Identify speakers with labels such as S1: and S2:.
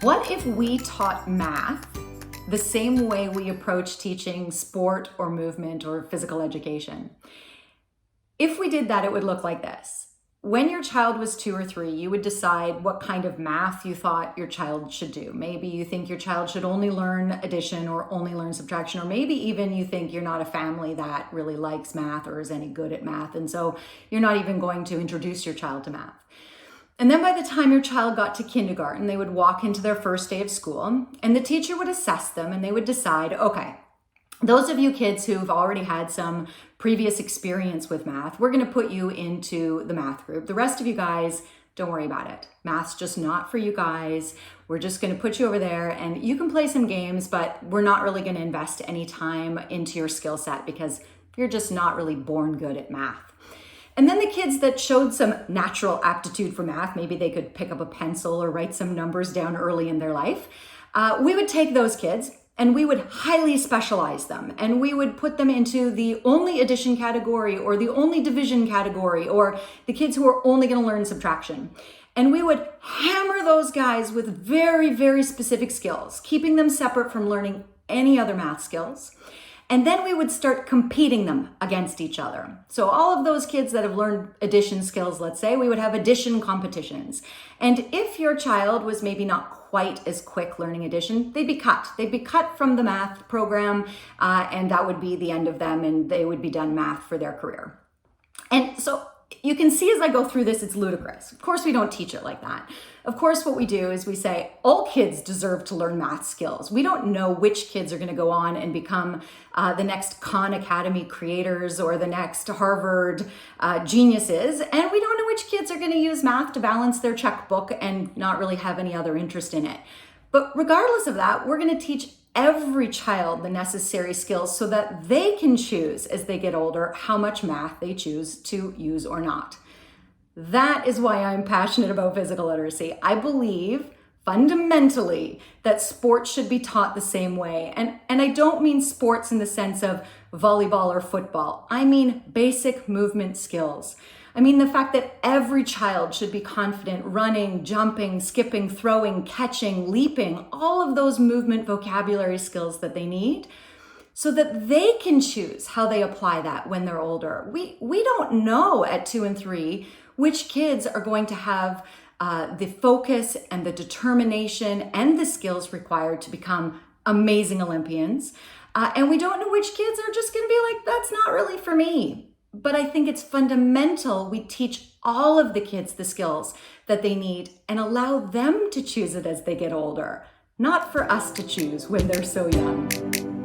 S1: What if we taught math the same way we approach teaching sport or movement or physical education? If we did that, it would look like this. When your child was 2 or 3, you would decide what kind of math you thought your child should do. Maybe you think your child should only learn addition or only learn subtraction, or maybe even you think you're not a family that really likes math or is any good at math, and so you're not even going to introduce your child to math. And then by the time your child got to kindergarten, they would walk into their first day of school and the teacher would assess them and they would decide, okay, those of you kids who've already had some previous experience with math, we're going to put you into the math group. The rest of you guys, don't worry about it. Math's just not for you guys. We're just going to put you over there and you can play some games, but we're not really going to invest any time into your skill set because you're just not really born good at math. And then the kids that showed some natural aptitude for math, maybe they could pick up a pencil or write some numbers down early in their life, we would take those kids and we would highly specialize them. And we would put them into the only addition category or the only division category or the kids who are only going to learn subtraction. And we would hammer those guys with very, very specific skills, keeping them separate from learning any other math skills. And then we would start competing them against each other. So all of those kids that have learned addition skills, let's say, we would have addition competitions. And if your child was maybe not quite as quick learning addition, they'd be cut. They'd be cut from the math program, and that would be the end of them, and they would be done math for their career. And so you can see as I go through this, it's ludicrous. Of course, we don't teach it like that. Of course, what we do is we say all kids deserve to learn math skills. We don't know which kids are going to go on and become the next Khan Academy creators or the next Harvard geniuses. And we don't know which kids are going to use math to balance their checkbook and not really have any other interest in it. But regardless of that, we're going to teach every child the necessary skills so that they can choose as they get older how much math they choose to use or not. That is why I'm passionate about physical literacy. I believe fundamentally that sports should be taught the same way. And I don't mean sports in the sense of volleyball or football. I mean basic movement skills. I mean the fact that every child should be confident running, jumping, skipping, throwing, catching, leaping, all of those movement vocabulary skills that they need so that they can choose how they apply that when they're older. We don't know at 2 and 3 which kids are going to have the focus and the determination and the skills required to become amazing Olympians. And we don't know which kids are just going to be like, that's not really for me. But I think it's fundamental we teach all of the kids the skills that they need and allow them to choose it as they get older, not for us to choose when they're so young.